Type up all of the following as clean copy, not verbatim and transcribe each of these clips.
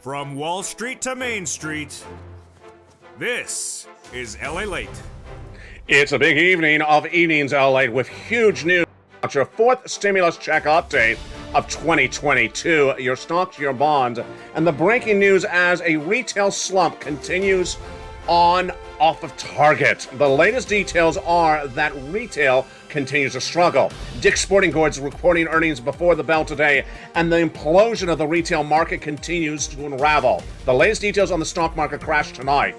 From Wall Street to Main Street, this is LALATE. It's a big evening of Evenings LA with huge news about your fourth stimulus check update of 2022, your stocks, your bonds, and the breaking news as a retail slump continues on off of target. The latest details are that retail continues to struggle. Dick's Sporting Goods reporting earnings before the bell today, and the implosion of the retail market continues to unravel. The latest details on the stock market crash tonight.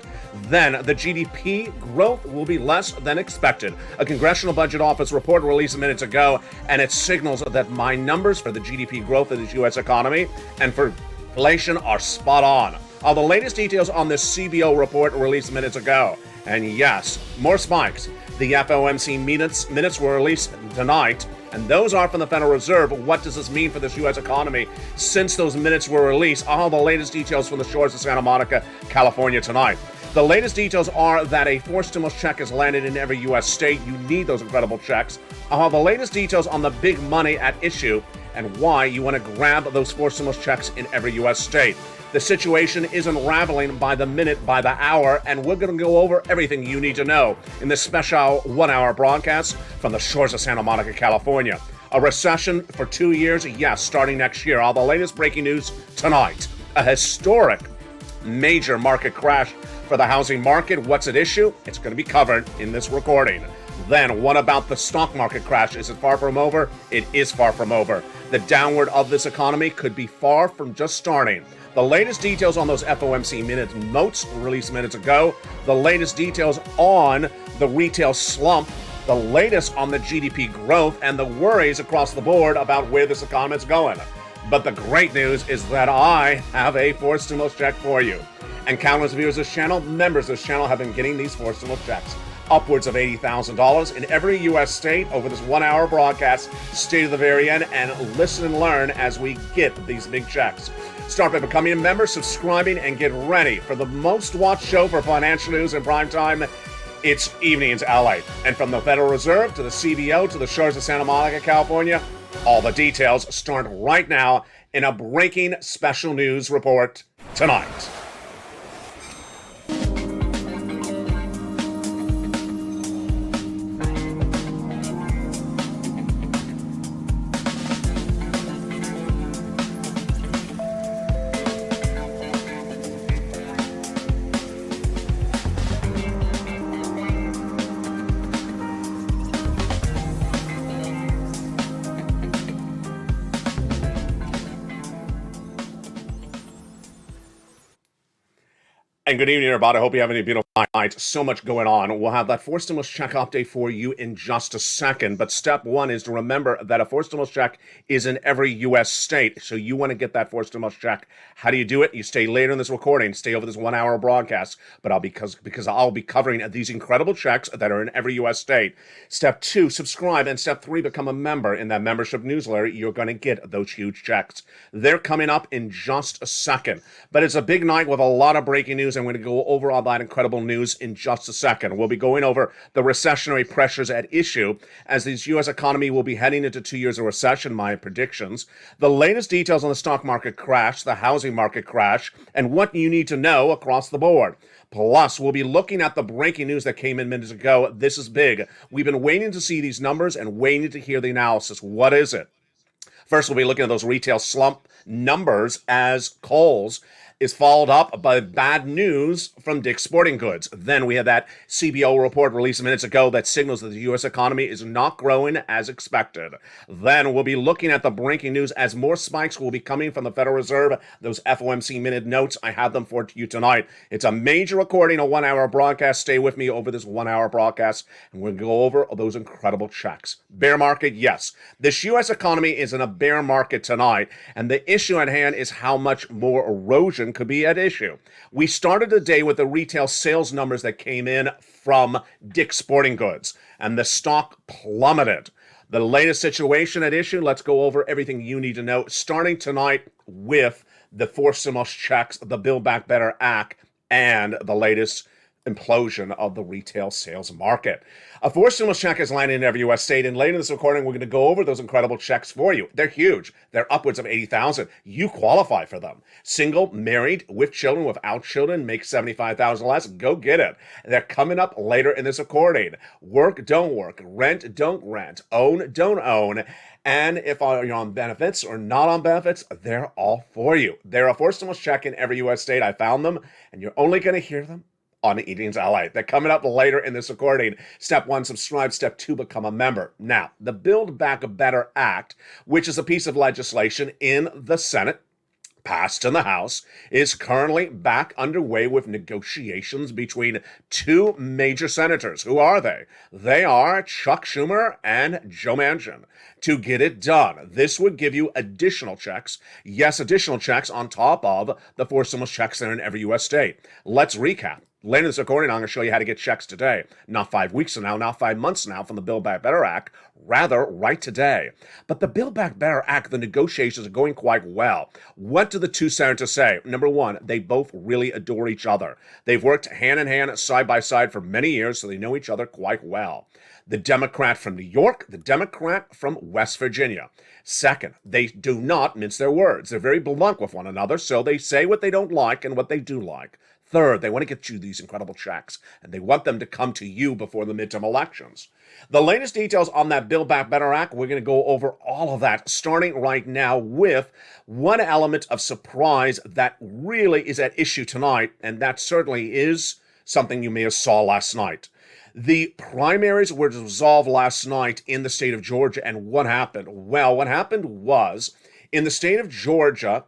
Then, the GDP growth will be less than expected. A Congressional Budget Office report released minutes ago, and it signals that my numbers for the GDP growth of the U.S. economy and for inflation are spot on. All the latest details on this CBO report released minutes ago. And yes, more spikes. The FOMC minutes were released tonight, and those are from the Federal Reserve. What does this mean for this U.S. economy since those minutes were released? All the latest details from the shores of Santa Monica, California tonight. The latest details are that a fourth stimulus check has landed in every U.S. state. You need those incredible checks. All the latest details on the big money at issue and why you want to grab those four stimulus checks in every U.S. state. The situation is unraveling by the minute, by the hour, and we're going to go over everything you need to know in this special 1-hour broadcast from the shores of Santa Monica, California. A recession for 2 years? Yes, starting next year. All the latest breaking news tonight. A historic major market crash for the housing market. What's at issue? It's going to be covered in this recording. Then, what about the stock market crash? Is it far from over? It is far from over. The downward of this economy could be far from just starting. The latest details on those FOMC notes released minutes ago. The latest details on the retail slump. The latest on the GDP growth and the worries across the board about where this economy is going. But the great news is that I have a fourth stimulus check for you. And countless viewers of this channel, members of this channel, have been getting these four stimulus checks. Upwards of $80,000 in every U.S. state over this 1-hour broadcast. Stay to the very end and listen and learn as we get these big checks. Start by becoming a member, subscribing, and get ready for the most watched show for financial news in prime time. It's Evenings LA. And from the Federal Reserve to the CBO to the shores of Santa Monica, California, all the details start right now in a breaking special news report tonight. And good evening, everybody. I hope you're having a beautiful night. So much going on. We'll have that fourth stimulus check update for you in just a second. But step one is to remember that a fourth stimulus check is in every U.S. state. So you want to get that fourth stimulus check. How do you do it? You stay later in this recording. Stay over this 1-hour broadcast. But because I'll be covering these incredible checks that are in every U.S. state. Step two, subscribe. And step three, become a member. In that membership newsletter, you're going to get those huge checks. They're coming up in just a second. But it's a big night with a lot of breaking news. I'm going to go over all that incredible news in just a second. We'll be going over the recessionary pressures at issue as the U.S. economy will be heading into 2 years of recession, my predictions. The latest details on the stock market crash, the housing market crash, and what you need to know across the board. Plus, we'll be looking at the breaking news that came in minutes ago. This is big. We've been waiting to see these numbers and waiting to hear the analysis. What is it? First, we'll be looking at those retail slump numbers as Kohl's is followed up by bad news from Dick's Sporting Goods. Then we have that CBO report released minutes ago that signals that the U.S. economy is not growing as expected. Then we'll be looking at the breaking news as more spikes will be coming from the Federal Reserve. Those FOMC minute notes, I have them for you tonight. It's a major recording, a 1-hour broadcast. Stay with me over this 1-hour broadcast, and we'll go over those incredible checks. Bear market, yes. This U.S. economy is in a bear market tonight, and the issue at hand is how much more erosion could be at issue. We started the day with the retail sales numbers that came in from Dick's Sporting Goods, and the stock plummeted. The latest situation at issue, let's go over everything you need to know, starting tonight with the four stimulus checks, the Build Back Better Act, and the latest implosion of the retail sales market. A fourth stimulus check is landing in every U.S. state, and later in this recording, we're going to go over those incredible checks for you. They're huge. They're upwards of $80,000. You qualify for them. Single, married, with children, without children, make $75,000 less. Go get it. They're coming up later in this recording. Work, don't work. Rent, don't rent. Own, don't own. And if you're on benefits or not on benefits, they're all for you. They're a fourth stimulus check in every U.S. state. I found them, and you're only going to hear them on Evenings LA. They're coming up later in this recording. Step 1, subscribe. Step 2, become a member. Now, the Build Back Better Act, which is a piece of legislation in the Senate, passed in the House, is currently back underway with negotiations between two major senators. Who are they? They are Chuck Schumer and Joe Manchin. To get it done, this would give you additional checks. Yes, additional checks on top of the four stimulus checks that are in every U.S. state. Let's recap. Later in this recording, I'm going to show you how to get checks today. Not 5 weeks from now, not 5 months from now from the Build Back Better Act. Rather, right today. But the Build Back Better Act, the negotiations are going quite well. What do the two senators say? Number one, they both really adore each other. They've worked hand in hand, side by side for many years, so they know each other quite well. The Democrat from New York, the Democrat from West Virginia. Second, they do not mince their words. They're very blunt with one another, so they say what they don't like and what they do like. Third, they want to get you these incredible checks, and they want them to come to you before the midterm elections. The latest details on that Build Back Better Act, we're going to go over all of that, starting right now with one element of surprise that really is at issue tonight, and that certainly is something you may have saw last night. The primaries were resolved last night in the state of Georgia, and what happened? Well, what happened was, in the state of Georgia,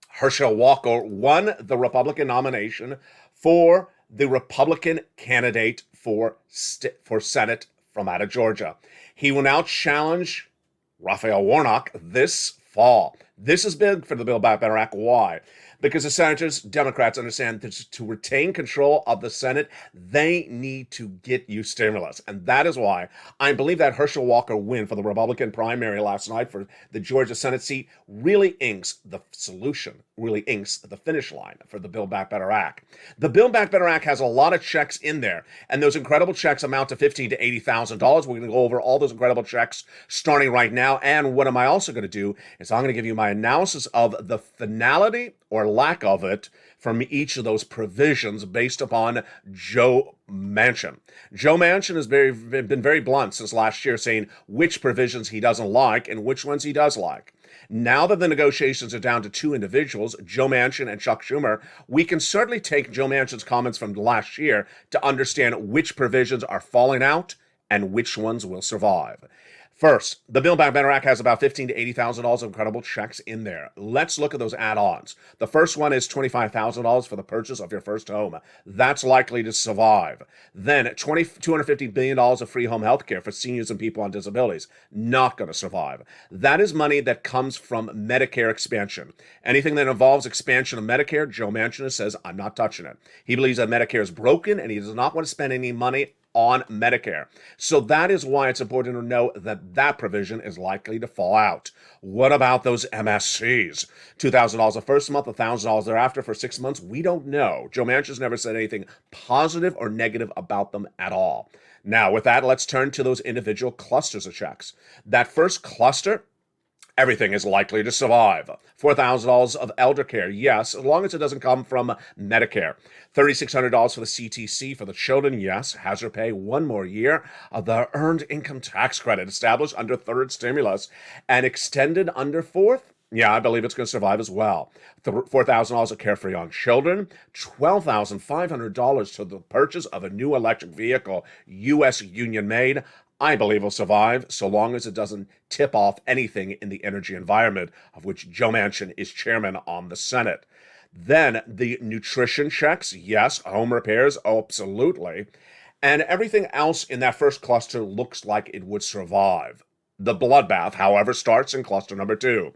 Herschel Walker won the Republican nomination for the Republican candidate for Senate from out of Georgia. He will now challenge Raphael Warnock this fall. This is big for the Build Back Better Act. Why? Because the senators, Democrats, understand that to retain control of the Senate, they need to get you stimulus. And that is why I believe that Herschel Walker win for the Republican primary last night for the Georgia Senate seat really inks the solution, really inks the finish line for the Build Back Better Act. The Build Back Better Act has a lot of checks in there, and those incredible checks amount to $15,000 to $80,000. We're going to go over all those incredible checks starting right now. And what am I also going to do is I'm going to give you my analysis of the finality or lack of it from each of those provisions based upon Joe Manchin. Joe Manchin has been very blunt since last year, saying which provisions he doesn't like and which ones he does like. Now that the negotiations are down to two individuals, Joe Manchin and Chuck Schumer, we can certainly take Joe Manchin's comments from last year to understand which provisions are falling out and which ones will survive. First, the Build Back Better Act has about $15,000 to $80,000 of incredible checks in there. Let's look at those add-ons. The first one is $25,000 for the purchase of your first home. That's likely to survive. Then $250 billion of free home health care for seniors and people on disabilities. Not going to survive. That is money that comes from Medicare expansion. Anything that involves expansion of Medicare, Joe Manchin says, I'm not touching it. He believes that Medicare is broken and he does not want to spend any money on Medicare. So that is why it's important to know that that provision is likely to fall out. What about those MSCs? $2,000 the first month, $1,000 thereafter for 6 months? We don't know. Joe Manchin's never said anything positive or negative about them at all. Now, with that, let's turn to those individual clusters of checks. That first cluster, everything is likely to survive. $4,000 of elder care, yes, as long as it doesn't come from Medicare. $3,600 for the CTC for the children, yes. Hazard pay 1 more year of the earned income tax credit established under third stimulus and extended under fourth. Yeah, I believe it's going to survive as well. $4,000 of care for young children, $12,500 to the purchase of a new electric vehicle, U.S. union made. I believe will survive so long as it doesn't tip off anything in the energy environment, of which Joe Manchin is chairman on the Senate. Then the nutrition checks, yes. Home repairs, absolutely. And everything else in that first cluster looks like it would survive. The bloodbath, however, starts in cluster number 2.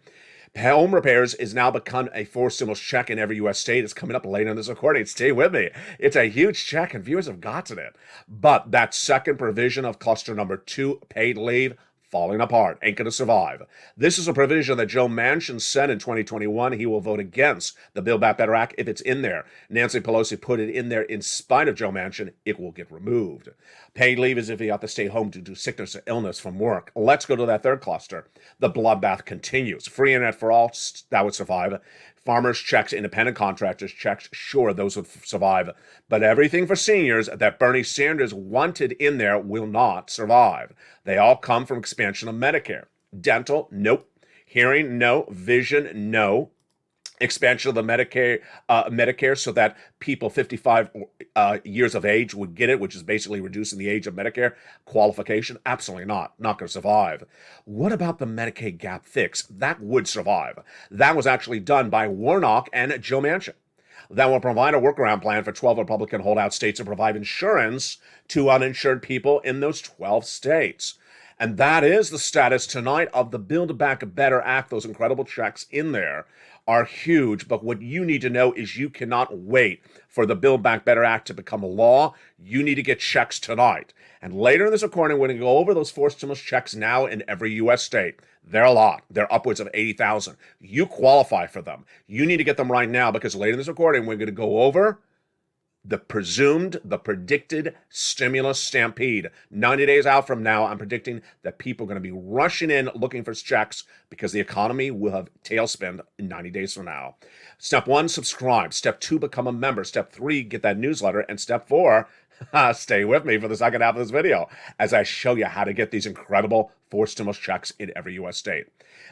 Home repairs is now become a fourth stimulus check in every U.S. state. It's coming up later in this recording. Stay with me. It's a huge check, and viewers have gotten it. But that second provision of cluster number 2, paid leave, falling apart, ain't going to survive. This is a provision that Joe Manchin said in 2021 he will vote against the Build Back Better Act if it's in there. Nancy Pelosi put it in there in spite of Joe Manchin. It will get removed. Paid leave is if you have to stay home due to sickness or illness from work. Let's go to that third cluster. The bloodbath continues. Free internet for all, that would survive. Farmers' checks, independent contractors' checks, sure, those would survive. But everything for seniors that Bernie Sanders wanted in there will not survive. They all come from expansion of Medicare. Dental, nope. Hearing, no. Vision, no. Expansion of the Medicare so that people 55 years of age would get it, which is basically reducing the age of Medicare qualification. Absolutely not. Not going to survive. What about the Medicaid gap fix? That would survive. That was actually done by Warnock and Joe Manchin. That will provide a workaround plan for 12 Republican holdout states to provide insurance to uninsured people in those 12 states. And that is the status tonight of the Build Back Better Act. Those incredible checks in there are huge, but what you need to know is you cannot wait for the Build Back Better Act to become a law. You need to get checks tonight. And later in this recording, we're going to go over those forced stimulus checks now in every U.S. state. They're a lot. They're upwards of 80,000. You qualify for them. You need to get them right now because later in this recording, we're going to go over the predicted stimulus stampede. 90 days out from now, I'm predicting that people are going to be rushing in looking for checks because the economy will have tailspin in 90 days from now. Step 1, subscribe. Step 2, become a member. Step 3, get that newsletter. And step 4, stay with me for the second half of this video as I show you how to get these incredible forced stimulus checks in every U.S. state.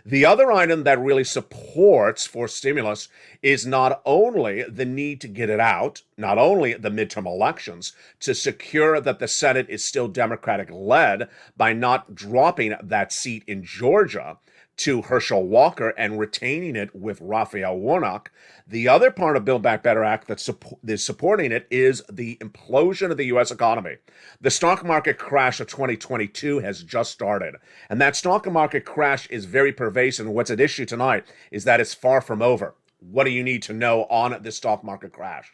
The other item that really supports forced stimulus is not only the need to get it out, not only the midterm elections, to secure that the Senate is still Democratic-led by not dropping that seat in Georgia to Herschel Walker and retaining it with Raphael Warnock. The other part of Build Back Better Act that is supporting it is the implosion of the U.S. economy. The stock market crash of 2022 has just started, and that stock market crash is very pervasive. And what's at issue tonight is that it's far from over. What do you need to know on this stock market crash?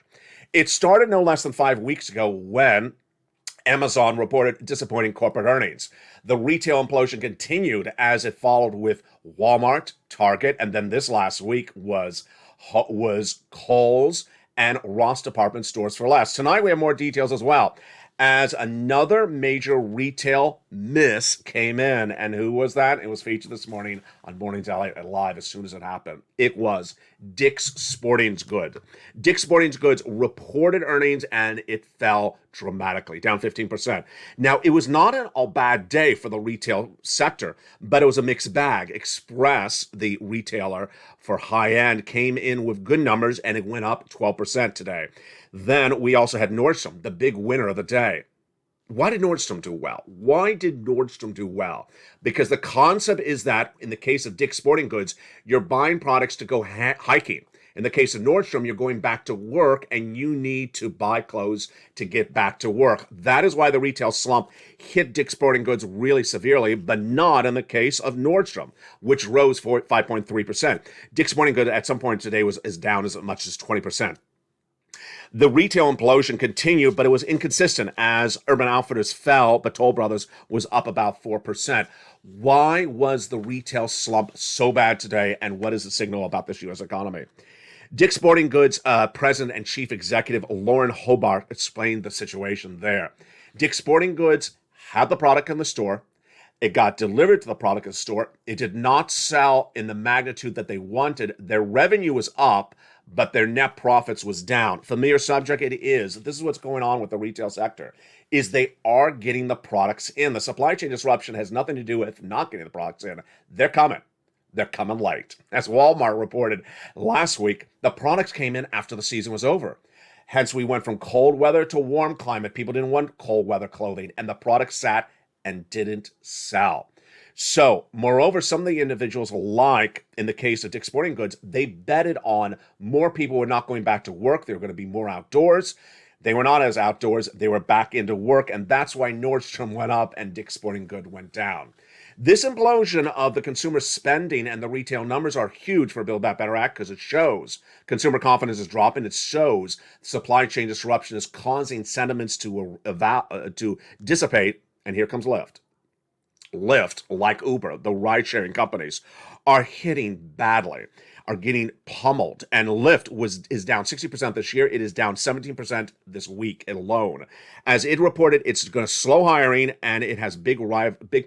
It started no less than 5 weeks ago when Amazon reported disappointing corporate earnings. The retail implosion continued as it followed with Walmart, Target, and then this last week was Kohl's and Ross Department Stores for Less. Tonight we have more details as well, as another major retail miss came in. And who was that? It was featured this morning on Mornings LATE Live as soon as it happened. It was Dick's Sporting Goods. Dick's Sporting Goods reported earnings and it fell dramatically, down 15%. Now, it was not a bad day for the retail sector, but it was a mixed bag. Express, the retailer for high-end, came in with good numbers and it went up 12% today. Then we also had Nordstrom, the big winner of the day. Why did Nordstrom do well? Why did Nordstrom do well? Because the concept is that in the case of Dick's Sporting Goods, you're buying products to go hiking. In the case of Nordstrom, you're going back to work and you need to buy clothes to get back to work. That is why the retail slump hit Dick's Sporting Goods really severely, but not in the case of Nordstrom, which rose 5.3%. Dick's Sporting Goods at some point today is down as much as 20%. The retail implosion continued, but it was inconsistent as Urban Outfitters fell, but Toll Brothers was up about 4%. Why was the retail slump so bad today, and what is the signal about this U.S. economy? Dick's Sporting Goods President and Chief Executive Lauren Hobart explained the situation there. Dick's Sporting Goods had the product in the store. It got delivered to the product in the store. It did not sell in the magnitude that they wanted. Their revenue was up, but their net profits was down. Familiar subject it is. This is what's going on with the retail sector, is they are getting the products in. The supply chain disruption has nothing to do with not getting the products in. They're coming. They're coming late. As Walmart reported last week, the products came in after the season was over. Hence, we went from cold weather to warm climate. People didn't want cold weather clothing, and the product sat and didn't sell. So, moreover, some of the individuals, like in the case of Dick's Sporting Goods, they betted on more people were not going back to work. They were going to be more outdoors. They were not as outdoors. They were back into work, and that's why Nordstrom went up and Dick's Sporting Goods went down. This implosion of the consumer spending and the retail numbers are huge for Build Back Better Act because it shows consumer confidence is dropping. It shows supply chain disruption is causing sentiments to dissipate, and here comes lift. Lyft, like Uber, the ride-sharing companies, are hitting badly, are getting pummeled. And Lyft is down 60% this year. It is down 17% this week alone. As it reported, it's going to slow hiring, and it has big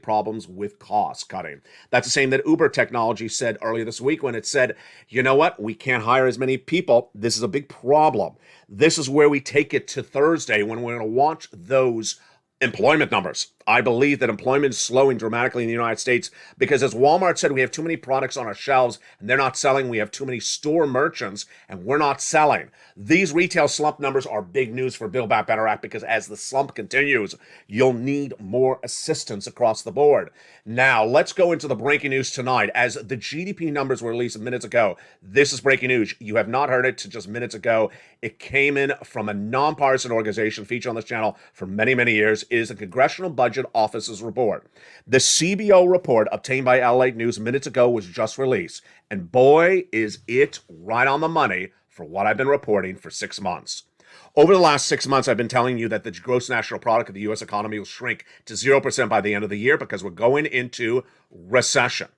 problems with cost cutting. That's the same that Uber Technology said earlier this week when it said, you know what, we can't hire as many people. This is a big problem. This is where we take it to Thursday when we're going to watch those employment numbers. I believe that employment is slowing dramatically in the United States because, as Walmart said, we have too many products on our shelves and they're not selling. We have too many store merchants and we're not selling. These retail slump numbers are big news for Build Back Better Act because as the slump continues, you'll need more assistance across the board. Now, let's go into the breaking news tonight. As the GDP numbers were released minutes ago, this is breaking news. You have not heard it to just minutes ago. It came in from a nonpartisan organization featured on this channel for many, many years. It is the Congressional Budget Office's report. The CBO report obtained by LALATE News minutes ago was just released, and boy, is it right on the money for what I've been reporting for 6 months. Over the last 6 months, I've been telling you that the gross national product of the U.S. economy will shrink to 0% by the end of the year because we're going into recession,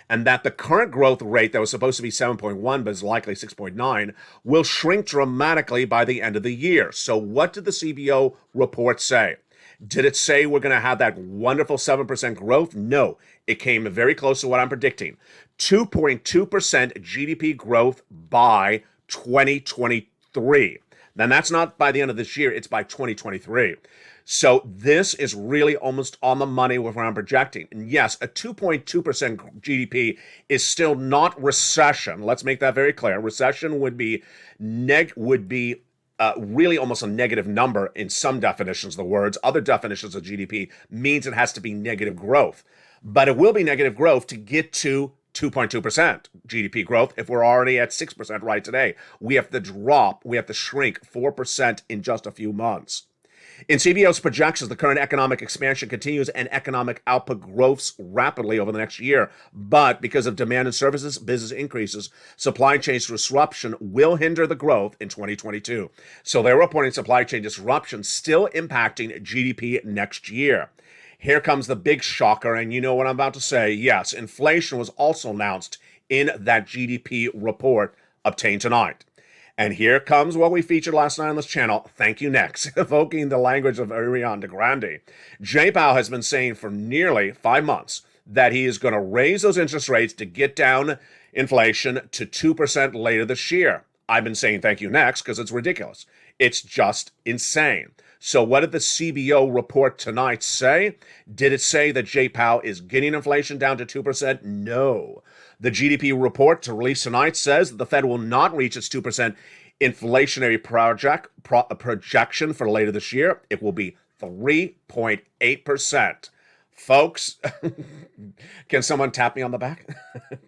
and that the current growth rate that was supposed to be 7.1 but is likely 6.9 will shrink dramatically by the end of the year. So what did the CBO report say? Did it say we're going to have that wonderful 7% growth? No, it came very close to what I'm predicting. 2.2% GDP growth by 2023. Then that's not by the end of this year, it's by 2023. So this is really almost on the money with what I'm projecting. And yes, a 2.2% GDP is still not recession. Let's make that very clear. Recession would be really almost a negative number in some definitions of the words. Other definitions of GDP means it has to be negative growth. But it will be negative growth to get to 2.2% GDP growth if we're already at 6% right today. We have to shrink 4% in just a few months. In CBO's projections, the current economic expansion continues and economic output grows rapidly over the next year. But because of demand and services, business increases, supply chain disruption will hinder the growth in 2022. So they're reporting supply chain disruption still impacting GDP next year. Here comes the big shocker, and you know what I'm about to say. Yes, inflation was also announced in that GDP report obtained tonight. And here comes what we featured last night on this channel. Thank you, next. Evoking the language of Ariana Grande. Jay Powell has been saying for nearly 5 months that he is going to raise those interest rates to get down inflation to 2% later this year. I've been saying thank you, next, because it's ridiculous. It's just insane. So what did the CBO report tonight say? Did it say that Jay Powell is getting inflation down to 2%? No. The GDP report to release tonight says that the Fed will not reach its 2% inflationary projection for later this year. It will be 3.8%. Folks, can someone tap me on the back?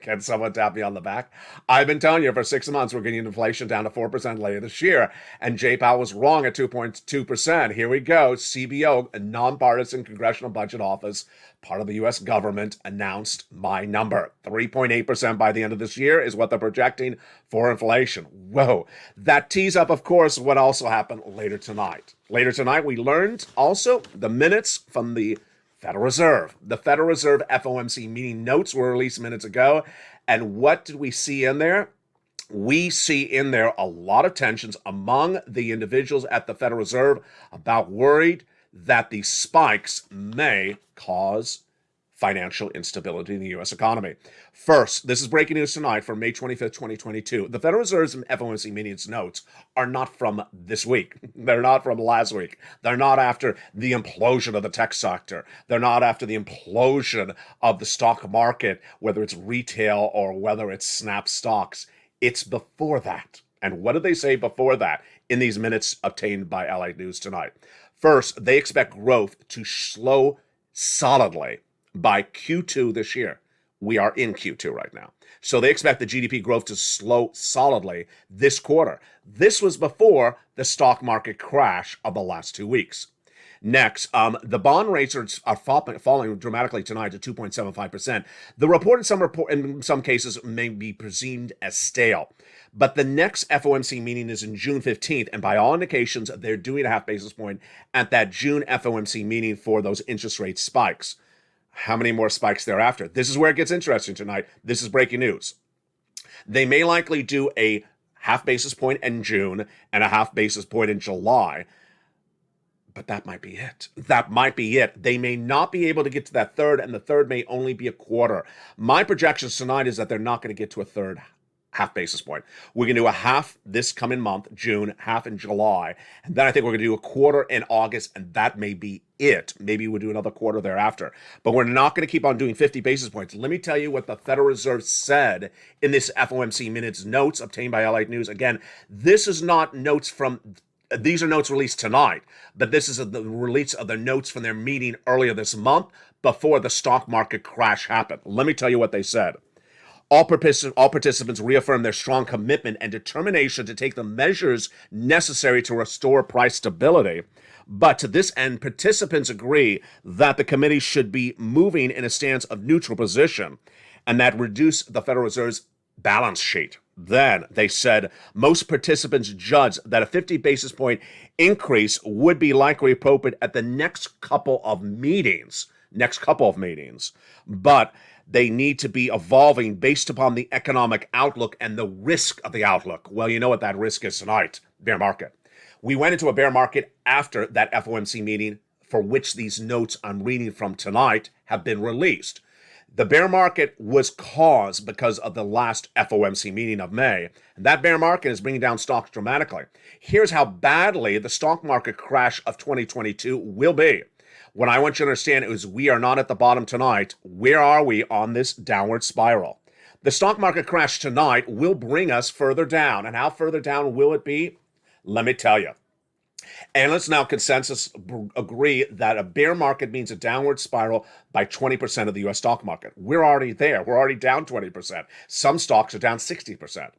Can someone tap me on the back? I've been telling you for 6 months we're getting inflation down to 4% later this year, and Jay Powell was wrong at 2.2%. Here we go. CBO, a nonpartisan Congressional Budget Office, part of the U.S. government, announced my number. 3.8% by the end of this year is what they're projecting for inflation. Whoa. That tees up, of course, what also happened later tonight. Later tonight, we learned also the minutes from the Federal Reserve. The Federal Reserve FOMC meeting notes were released minutes ago. And what did we see in there? We see in there a lot of tensions among the individuals at the Federal Reserve about worried that the spikes may cause financial instability in the U.S. economy. First, this is breaking news tonight for May 25th, 2022. The Federal Reserve's FOMC meetings notes are not from this week. They're not from last week. They're not after the implosion of the tech sector. They're not after the implosion of the stock market, whether it's retail or whether it's Snap stocks. It's before that. And what did they say before that in these minutes obtained by LA News tonight? First, they expect growth to slow solidly by Q2 this year. We are in Q2 right now. So they expect the GDP growth to slow solidly this quarter. This was before the stock market crash of the last 2 weeks. Next, the bond rates are falling dramatically tonight to 2.75%. The report in some cases may be presumed as stale. But the next FOMC meeting is in June 15th, and by all indications, they're doing a half basis point at that June FOMC meeting for those interest rate spikes. How many more spikes thereafter? This is where it gets interesting tonight. This is breaking news. They may likely do a half basis point in June and a half basis point in July. But that might be it. That might be it. They may not be able to get to that third, and the third may only be a quarter. My projections tonight is that they're not going to get to a third half basis point. We're going to do a half this coming month, June, half in July, and then I think we're going to do a quarter in August, and that may be it. Maybe we'll do another quarter thereafter. But we're not going to keep on doing 50 basis points. Let me tell you what the Federal Reserve said in this FOMC minutes notes obtained by LALATE News. Again, this is not notes from... These are notes released tonight, but this is the release of the notes from their meeting earlier this month before the stock market crash happened. Let me tell you what they said. All participants reaffirmed their strong commitment and determination to take the measures necessary to restore price stability. But to this end, participants agree that the committee should be moving in a stance of neutral position and that reduce the Federal Reserve's balance sheet. Then they said most participants judged that a 50 basis point increase would be likely appropriate at the next couple of meetings. But they need to be evolving based upon the economic outlook and the risk of the outlook. Well, you know what that risk is tonight, bear market. We went into a bear market after that FOMC meeting for which these notes I'm reading from tonight have been released. The bear market was caused because of the last FOMC meeting of May, and that bear market is bringing down stocks dramatically. Here's how badly the stock market crash of 2022 will be. What I want you to understand is we are not at the bottom tonight. Where are we on this downward spiral? The stock market crash tonight will bring us further down, and how further down will it be? Let me tell you. Analysts now consensus agree that a bear market means a downward spiral by 20% of the U.S. stock market. We're already there. We're already down 20%. Some stocks are down 60%.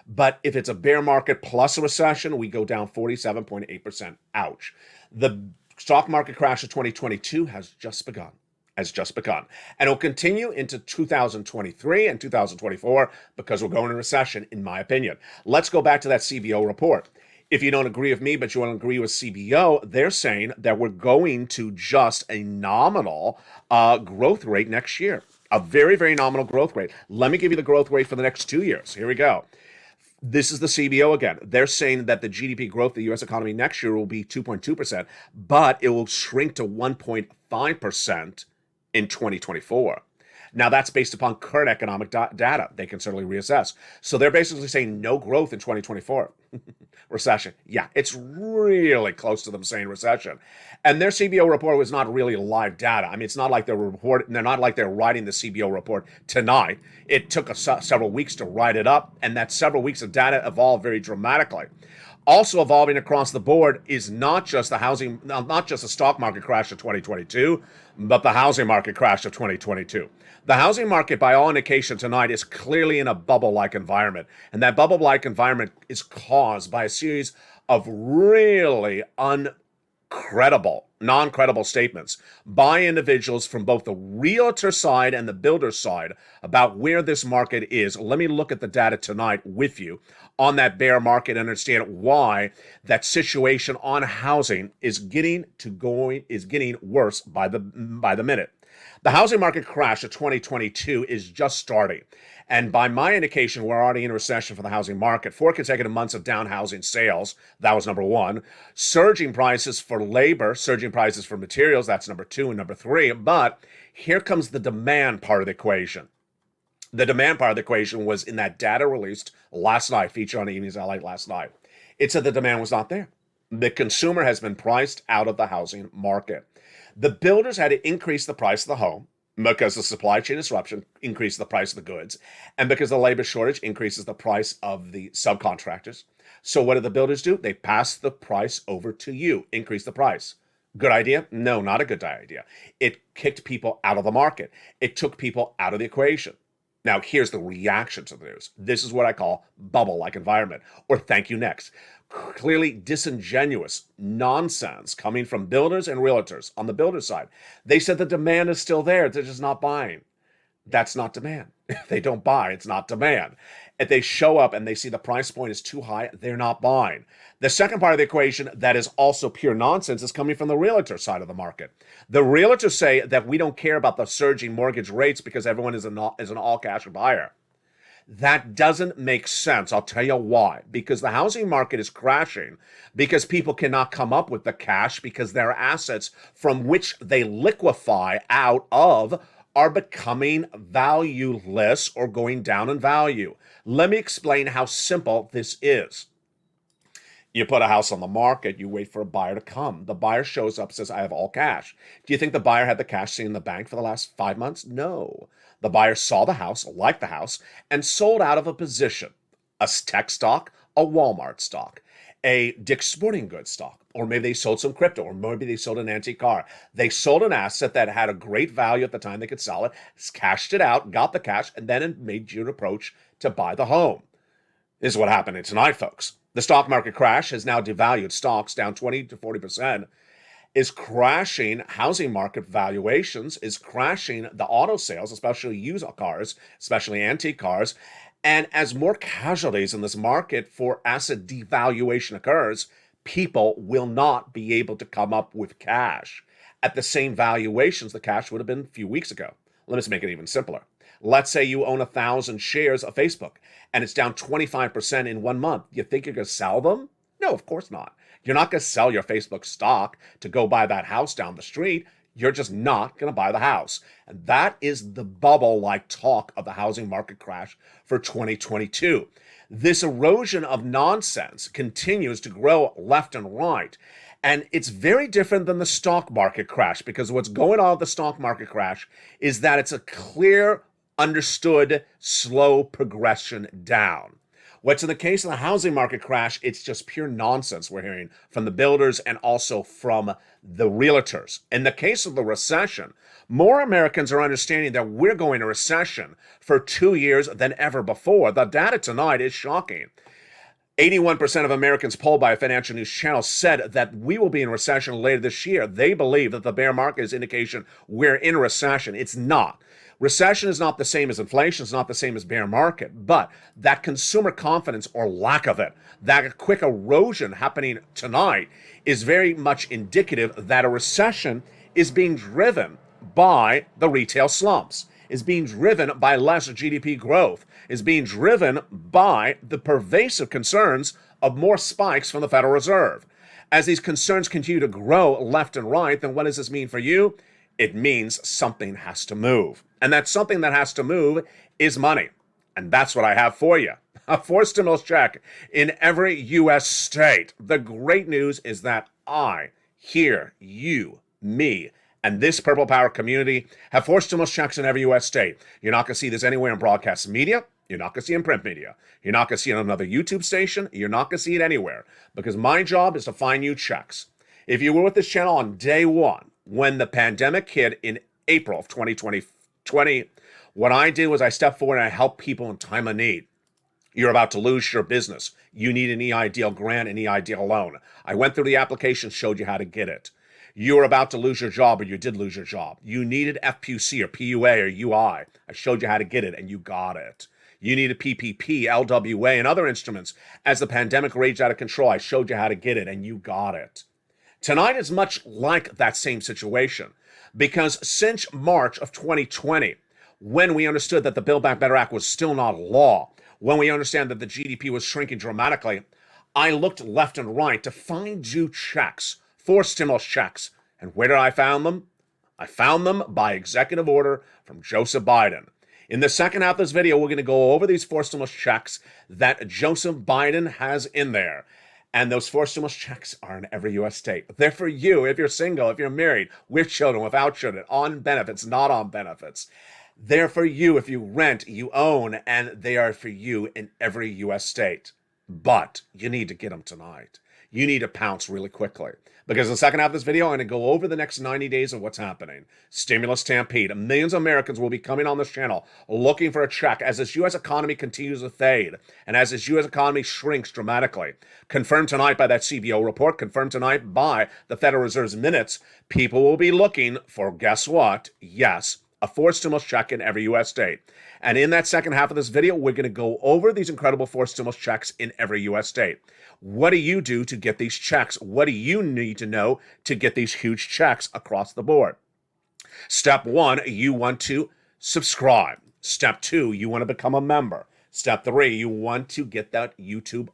But if it's a bear market plus a recession, we go down 47.8%. Ouch. The stock market crash of 2022 has just begun. And it'll continue into 2023 and 2024 because we're going into recession, in my opinion. Let's go back to that CBO report. If you don't agree with me, but you want to agree with CBO, they're saying that we're going to just a nominal growth rate next year. A very, very nominal growth rate. Let me give you the growth rate for the next 2 years. Here we go. This is the CBO again. They're saying that the GDP growth of the U.S. economy next year will be 2.2%, but it will shrink to 1.5% in 2024. Now, that's based upon current economic data. They can certainly reassess. So they're basically saying no growth in 2024. Recession. Yeah, it's really close to them saying recession. And their CBO report was not really live data. I mean, it's not like they're writing the CBO report tonight. It took several weeks to write it up, and that several weeks of data evolved very dramatically. Also evolving across the board is not just the stock market crash of 2022, but the housing market crash of 2022. The housing market, by all indication tonight, is clearly in a bubble-like environment. And that bubble-like environment is caused by a series of really non-credible statements by individuals from both the realtor side and the builder side about where this market is. Let me look at the data tonight with you on that bear market and understand why that situation on housing is getting worse by the minute. The housing market crash of 2022 is just starting. And by my indication, we're already in a recession for the housing market. 4 consecutive months of down housing sales. That was number 1. Surging prices for labor, surging prices for materials. That's number 2 and number 3. But here comes the demand part of the equation. The demand part of the equation was in that data released last night, featured on Evenings LA last night. It said the demand was not there. The consumer has been priced out of the housing market. The builders had to increase the price of the home because the supply chain disruption increased the price of the goods, and because the labor shortage increases the price of the subcontractors. So what did the builders do? They passed the price over to you, increase the price. Good idea? No, not a good idea. It kicked people out of the market. It took people out of the equation. Now, here's the reaction to the news. This is what I call bubble-like environment, or thank you next. Clearly disingenuous nonsense coming from builders and realtors on the builder side. They said the demand is still there. They're just not buying. That's not demand. If they don't buy, it's not demand. If they show up and they see the price point is too high, they're not buying. The second part of the equation that is also pure nonsense is coming from the realtor side of the market. The realtors say that we don't care about the surging mortgage rates because everyone is an all-cash buyer. That doesn't make sense. I'll tell you why. Because the housing market is crashing because people cannot come up with the cash because their assets from which they liquefy out of are becoming valueless or going down in value. Let me explain how simple this is. You put a house on the market, you wait for a buyer to come. The buyer shows up, says, I have all cash. Do you think the buyer had the cash sitting in the bank for the last 5 months? No. The buyer saw the house, liked the house, and sold out of a position. A tech stock, a Walmart stock, a Dick's Sporting Goods stock, or maybe they sold some crypto, or maybe they sold an antique car. They sold an asset that had a great value at the time they could sell it, cashed it out, got the cash, and then it made you an approach to buy the home. This is what happened tonight, folks. The stock market crash has now devalued stocks down 20 to 40%, is crashing housing market valuations, is crashing the auto sales, especially used cars, especially antique cars. And as more casualties in this market for asset devaluation occurs, people will not be able to come up with cash at the same valuations the cash would have been a few weeks ago. Let me just make it even simpler. Let's say you own 1,000 shares of Facebook and it's down 25% in 1 month. You think you're going to sell them? No, of course not. You're not going to sell your Facebook stock to go buy that house down the street. You're just not going to buy the house. And that is the bubble-like talk of the housing market crash for 2022. This erosion of nonsense continues to grow left and right. And it's very different than the stock market crash, because what's going on with the stock market crash is that it's a clear, understood, slow progression down. What's in the case of the housing market crash, it's just pure nonsense we're hearing from the builders and also from the realtors. In the case of the recession, more Americans are understanding that we're going to recession for 2 years than ever before. The data tonight is shocking. 81% of Americans polled by a financial news channel said that we will be in recession later this year. They believe that the bear market is indication we're in recession. It's not. Recession is not the same as inflation. It's not the same as bear market. But that consumer confidence or lack of it, that quick erosion happening tonight is very much indicative that a recession is being driven by the retail slumps, is being driven by less GDP growth, is being driven by the pervasive concerns of more spikes from the Federal Reserve. As these concerns continue to grow left and right, then what does this mean for you? It means something has to move. And that something that has to move is money. And that's what I have for you. A forced stimulus check in every U.S. state. The great news is that I, here, you, me, and this Purple Power community have forced stimulus checks in every U.S. state. You're not going to see this anywhere in broadcast media. You're not going to see it in print media. You're not going to see it on another YouTube station. You're not going to see it anywhere. Because my job is to find you checks. If you were with this channel on day one, when the pandemic hit in April of 2020, what I did was I stepped forward and I helped people in time of need. You're about to lose your business. You need an EIDL grant, an EIDL loan. I went through the application, showed you how to get it. You were about to lose your job, or you did lose your job. You needed FPC or PUA or UI. I showed you how to get it, and you got it. You needed PPP, LWA, and other instruments. As the pandemic raged out of control, I showed you how to get it, and you got it. Tonight is much like that same situation, because since March of 2020, when we understood that the Build Back Better Act was still not law, when we understand that the GDP was shrinking dramatically, I looked left and right to find you checks, for stimulus checks. And where did I find them? I found them by executive order from Joseph Biden. In the second half of this video, we're going to go over these 4 stimulus checks that Joseph Biden has in there. And those 4 stimulus checks are in every U.S. state. They're for you if you're single, if you're married, with children, without children, on benefits, not on benefits. They're for you if you rent, you own, and they are for you in every U.S. state. But you need to get them tonight. You need to pounce really quickly. Because in the second half of this video, I'm going to go over the next 90 days of what's happening. Stimulus stampede. Millions of Americans will be coming on this channel looking for a check as this U.S. economy continues to fade and as this U.S. economy shrinks dramatically. Confirmed tonight by that CBO report, confirmed tonight by the Federal Reserve's minutes, people will be looking for, guess what? Yes, a forced stimulus check in every U.S. state. And in that second half of this video, we're going to go over these incredible forced stimulus checks in every U.S. state. What do you do to get these checks? What do you need to know to get these huge checks across the board? Step 1, you want to subscribe. Step 2, you want to become a member. Step 3, you want to get that YouTube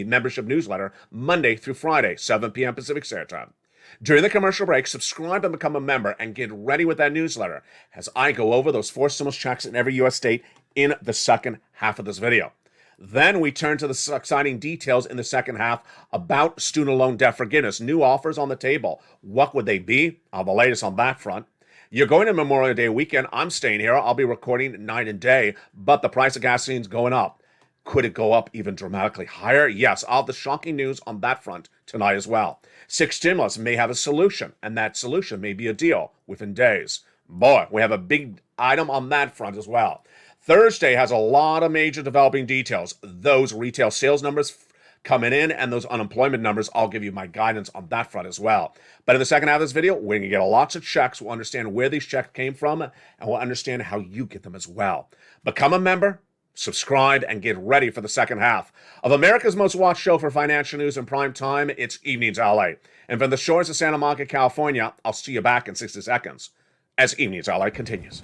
membership newsletter Monday through Friday, 7 p.m. Pacific Standard Time. During the commercial break, subscribe and become a member and get ready with that newsletter as I go over those forced stimulus checks in every U.S. state in the second half of this video. Then we turn to the exciting details in the second half about student loan debt forgiveness. New offers on the table. What would they be? The latest on that front. You're going to Memorial Day weekend. I'm staying here. I'll be recording night and day, but the price of gasoline's going up. Could it go up even dramatically higher? Yes, I'll have the shocking news on that front tonight as well. 6 stimulus may have a solution, and that solution may be a deal within days. Boy, we have a big item on that front as well. Thursday has a lot of major developing details. Those retail sales numbers coming in and those unemployment numbers, I'll give you my guidance on that front as well. But in the second half of this video, we're going to get lots of checks. We'll understand where these checks came from, and we'll understand how you get them as well. Become a member, subscribe, and get ready for the second half of America's most watched show for financial news in prime time. It's Evenings LA. And from the shores of Santa Monica, California, I'll see you back in 60 seconds as Evenings LA continues.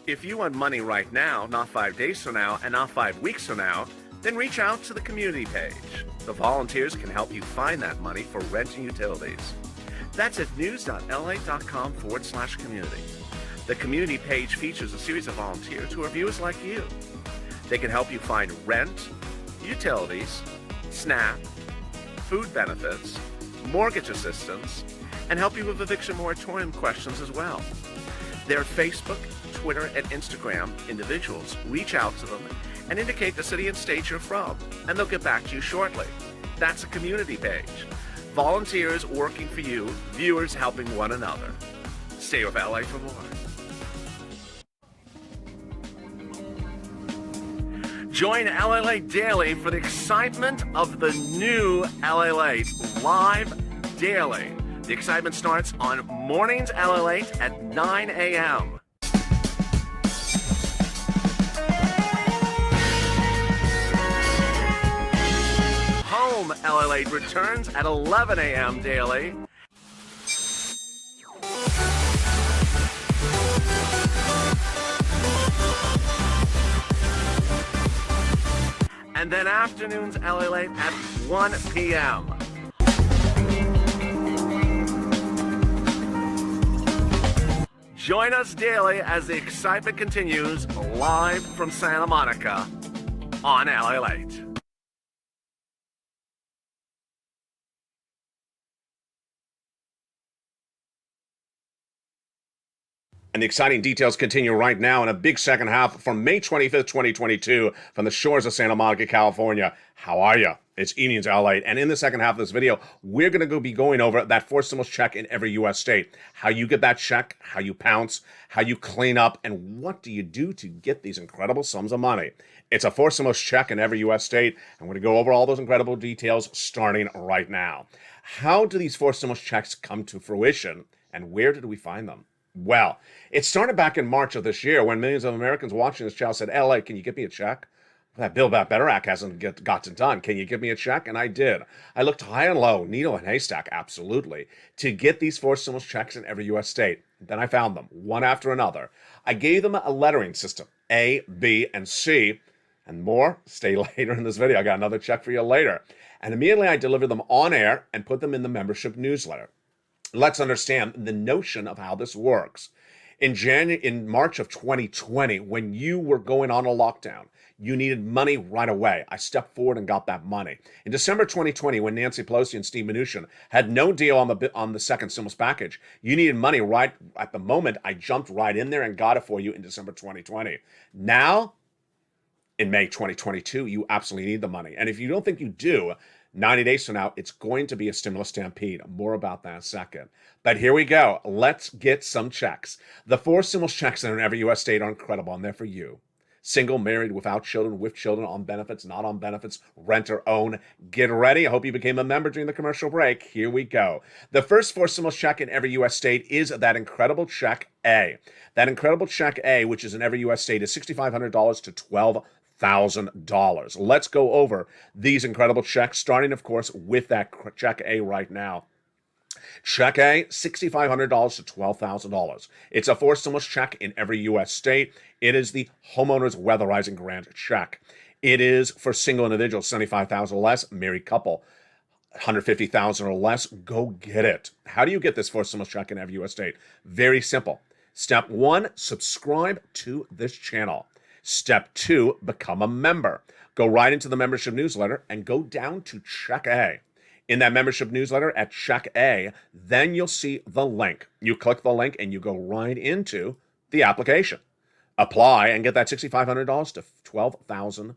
If you want money right now, not 5 days from now, and not 5 weeks from now, then reach out to the community page. The volunteers can help you find that money for rent and utilities. That's at news.la.com/community. The community page features a series of volunteers who are viewers like you. They can help you find rent, utilities, SNAP, food benefits, mortgage assistance, and help you with eviction moratorium questions as well. Their Facebook, Twitter, and Instagram individuals reach out to them and indicate the city and state you're from, and they'll get back to you shortly. That's a community page. Volunteers working for you, viewers helping one another. Stay with LA for more. Join LALATE daily for the excitement of the new LALATE live daily. The excitement starts on mornings LALATE at 9 a.m. Home LALATE returns at 11 a.m. daily. And then afternoons LALATE at 1 p.m. Join us daily as the excitement continues live from Santa Monica on LALATE. And the exciting details continue right now in a big second half from May 25th, 2022 from the shores of Santa Monica, California. How are you? It's Evenings LA. And in the second half of this video, we're going to be going over that forced stimulus check in every U.S. state. How you get that check, how you pounce, how you clean up, and what do you do to get these incredible sums of money. It's a forced stimulus check in every U.S. state. And we're going to go over all those incredible details starting right now. How do these forced stimulus checks come to fruition, and where did we find them? Well, it started back in March of this year when millions of Americans watching this channel said, LA, can you get me a check? That Build Back Better Act hasn't gotten done. Can you give me a check? And I did. I looked high and low, needle and haystack, absolutely, to get these forced stimulus checks in every U.S. state. Then I found them, one after another. I gave them a lettering system, A, B, and C, and more. Stay later in this video. I got another check for you later. And immediately I delivered them on air and put them in the membership newsletter. Let's understand the notion of how this works. In March of 2020, when you were going on a lockdown, you needed money right away. I stepped forward and got that money. In December 2020, when Nancy Pelosi and Steve Mnuchin had no deal on the second stimulus package, you needed money right at the moment. I jumped right in there and got it for you in December 2020. Now, in May 2022, you absolutely need the money. And if you don't think you do, 90 days from now, it's going to be a stimulus stampede. More about that in a second. But here we go. Let's get some checks. The 4 stimulus checks that are in every U.S. state are incredible, and they're for you. Single, married, without children, with children, on benefits, not on benefits, rent or own. Get ready. I hope you became a member during the commercial break. Here we go. The first four stimulus check in every U.S. state is that incredible check A. That incredible check A, which is in every U.S. state, is $6,500 to $12,000. Let's go over these incredible checks, starting, of course, with that check A right now. Check A, $6,500 to $12,000. It's a four stimulus check in every U.S. state. It is the homeowner's weatherizing grant check. It is for single individuals, $75,000 or less, married couple, $150,000 or less. Go get it. How do you get this four stimulus check in every U.S. state? Very simple. Step one, subscribe to this channel. Step two, become a member. Go right into the membership newsletter and go down to check A. In that membership newsletter at check A, then you'll see the link. You click the link and you go right into the application. Apply and get that $6,500 to $12,000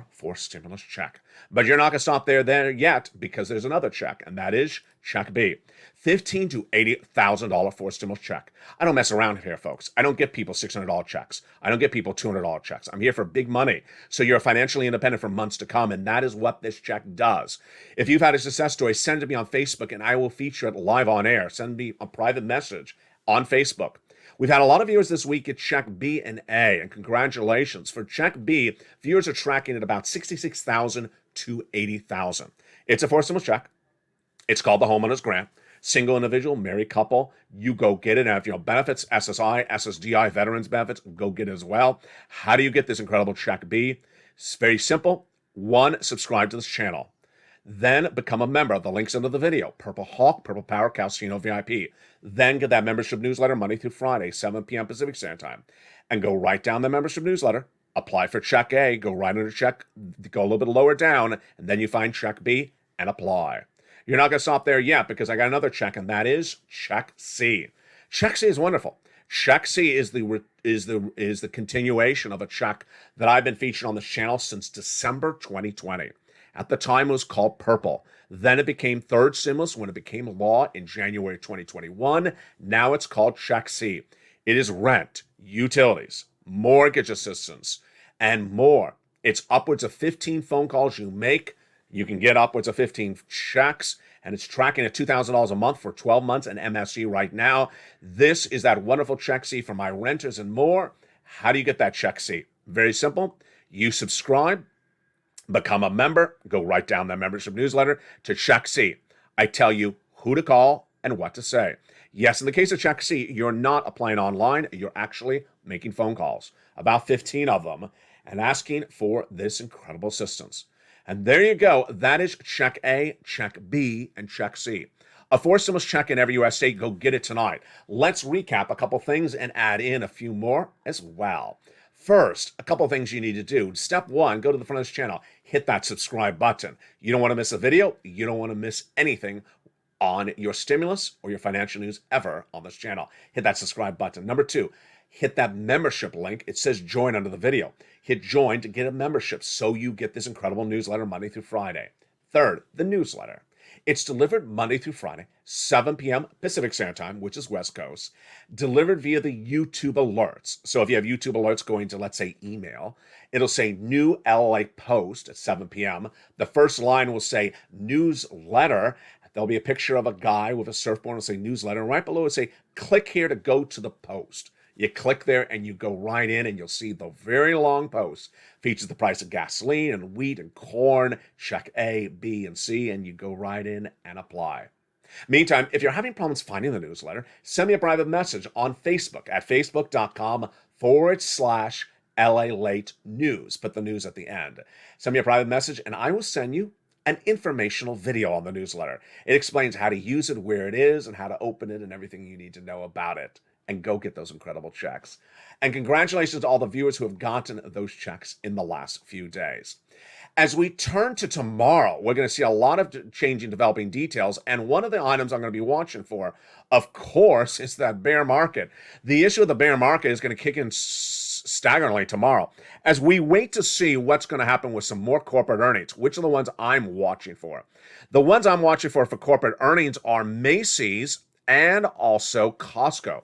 for stimulus check. But you're not going to stop there yet, because there's another check, and that is check B. $15,000 to $80,000 for stimulus check. I don't mess around here, folks. I don't get people $600 checks. I don't get people $200 checks. I'm here for big money, so you're financially independent for months to come, and that is what this check does. If you've had a success story, send it to me on Facebook, and I will feature it live on air. Send me a private message on Facebook. We've had a lot of viewers this week at check B and A, and congratulations. For check B, viewers are tracking at about $66,000 to $80,000. It's a four stimulus check. It's called the homeowner's grant. Single individual, married couple, you go get it. And if you know benefits, SSI, SSDI, veterans benefits, go get it as well. How do you get this incredible check B? It's very simple. One, subscribe to this channel. Then become a member. The link's under the video. Purple Hawk, Purple Power, Calcino VIP. Then get that membership newsletter Monday through Friday, 7 p.m. Pacific Standard Time. And go right down the membership newsletter. Apply for check A. Go right under check. Go a little bit lower down. And then you find check B and apply. You're not going to stop there yet, because I got another check, and that is check C. Check C is wonderful. Check C is the continuation of a check that I've been featured on this channel since December 2020. At the time, it was called Purple. Then it became Third Stimulus when it became law in January 2021. Now it's called Check C. It is rent, utilities, mortgage assistance, and more. It's upwards of 15 phone calls you make. You can get upwards of 15 checks, and it's tracking at $2,000 a month for 12 months and MSG right now. This is that wonderful Check C for my renters and more. How do you get that Check C? Very simple. You subscribe, become a member, go right down that membership newsletter to Check C. I tell you who to call and what to say. Yes, in the case of Check C, you're not applying online. You're actually making phone calls, about 15 of them, and asking for this incredible assistance. And there you go. That is Check A, Check B, and Check C. A four stimulus check in every U.S. state. Go get it tonight. Let's recap a couple things and add in a few more as well. First, a couple things you need to do. Step one, go to the front of this channel. Hit that subscribe button. You don't want to miss a video. You don't want to miss anything on your stimulus or your financial news ever on this channel. Hit that subscribe button. Number two, hit that membership link. It says join under the video. Hit join to get a membership so you get this incredible newsletter Monday through Friday. Third, the newsletter. It's delivered Monday through Friday, 7 p.m. Pacific Standard Time, which is West Coast, delivered via the YouTube alerts. So if you have YouTube alerts going to, let's say, email, it'll say new LALATE post at 7 p.m. The first line will say newsletter. There'll be a picture of a guy with a surfboard. It'll say newsletter. And right below it'll say click here to go to the post. You click there and you go right in, and you'll see the very long post. Features the price of gasoline and wheat and corn. Check A, B, and C, and you go right in and apply. Meantime, if you're having problems finding the newsletter, send me a private message on Facebook at facebook.com/LALATE news. Put the news at the end. Send me a private message, and I will send you an informational video on the newsletter. It explains how to use it, where it is, and how to open it, and everything you need to know about it. And go get those incredible checks. And congratulations to all the viewers who have gotten those checks in the last few days. As we turn to tomorrow, we're going to see a lot of changing, developing details. And one of the items I'm going to be watching for, of course, is that bear market. The issue of the bear market is going to kick in staggeringly tomorrow as we wait to see what's going to happen with some more corporate earnings. Which are the ones I'm watching for? The ones I'm watching for corporate earnings are Macy's and also Costco.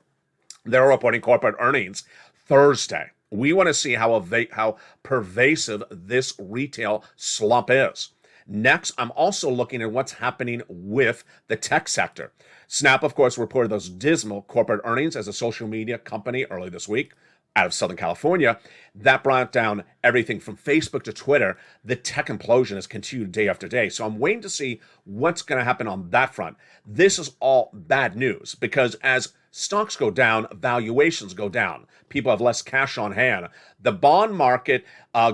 They're reporting corporate earnings Thursday. We want to see how pervasive this retail slump is. Next, I'm also looking at what's happening with the tech sector. Snap, of course, reported those dismal corporate earnings as a social media company early this week out of Southern California. That brought down everything from Facebook to Twitter. The tech implosion has continued day after day. So I'm waiting to see what's going to happen on that front. This is all bad news because as stocks go down, valuations go down. People have less cash on hand. The bond market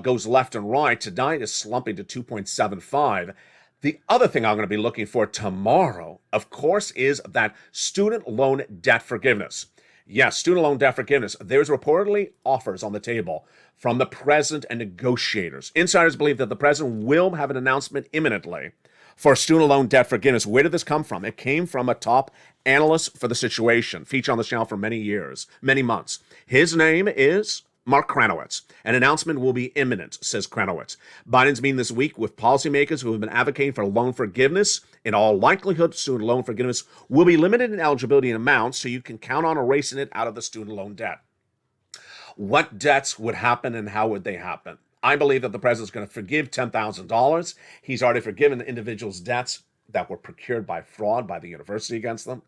goes left and right. Tonight is slumping to 2.75. The other thing I'm going to be looking for tomorrow, of course, is that student loan debt forgiveness. Yes, student loan debt forgiveness. There's reportedly offers on the table from the president and negotiators. Insiders believe that the president will have an announcement imminently for student loan debt forgiveness. Where did this come from? It came from a top analyst for the situation, featured on the channel for many years, many months. His name is Mark Kranowitz. An announcement will be imminent, says Kranowitz. Biden's meeting this week with policymakers who have been advocating for loan forgiveness. In all likelihood, student loan forgiveness will be limited in eligibility and amounts, so you can count on erasing it out of the student loan debt. What debts would happen and how would they happen? I believe that the president's going to forgive $10,000. He's already forgiven individuals' debts that were procured by fraud by the university against them.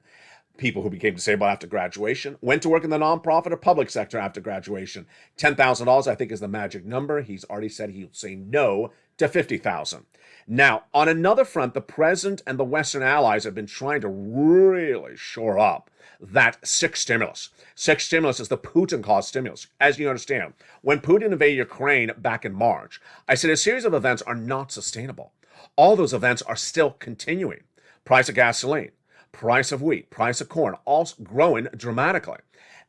People who became disabled after graduation, went to work in the nonprofit or public sector after graduation. $10,000, I think, is the magic number. He's already said he'll say no to $50,000. Now, on another front, the president and the Western allies have been trying to really shore up that sixth stimulus. Sixth stimulus is the Putin-caused stimulus. As you understand, when Putin invaded Ukraine back in March, I said a series of events are not sustainable. All those events are still continuing. Price of gasoline, price of wheat, price of corn, all growing dramatically.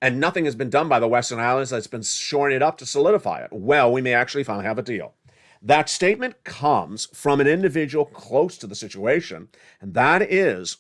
And nothing has been done by the Western allies that's been shoring it up to solidify it. Well, we may actually finally have a deal. That statement comes from an individual close to the situation, and that is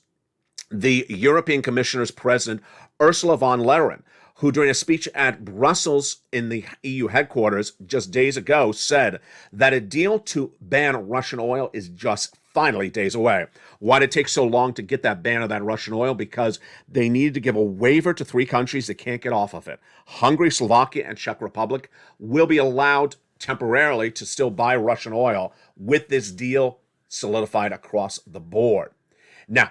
the European Commissioner's President, Ursula von der Leyen, who during a speech at Brussels in the EU headquarters just days ago said that a deal to ban Russian oil is just finally days away. Why did it take so long to get that ban of that Russian oil? Because they needed to give a waiver to 3 countries that can't get off of it. Hungary, Slovakia, and Czech Republic will be allowed temporarily to still buy Russian oil with this deal solidified across the board. Now,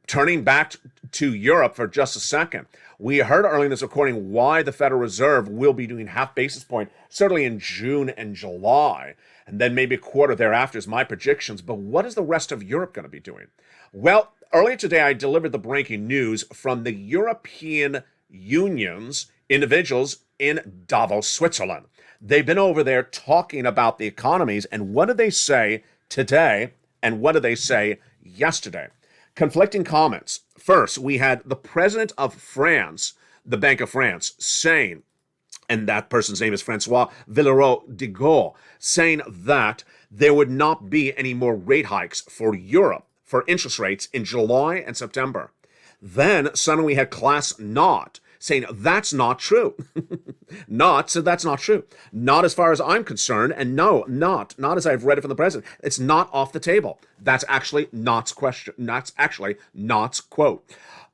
turning back to Europe for just a second, we heard earlier in this recording why the Federal Reserve will be doing half basis point, certainly in June and July, and then maybe a quarter thereafter is my predictions. But what is the rest of Europe going to be doing? Well, earlier today, I delivered the breaking news from the European Union's individuals in Davos, Switzerland. They've been over there talking about the economies, and what did they say today, and what did they say yesterday? Conflicting comments. First, we had the president of France, the Bank of France, saying, and that person's name is Francois Villeroy de Gaulle, saying that there would not be any more rate hikes for Europe for interest rates in July and September. Then suddenly we had Klaas Knot saying that's not true. Knot said that's not true. Not as far as I'm concerned, and no, not as I've read it from the president. It's not off the table. That's actually Knot's question. That's actually Knot's quote.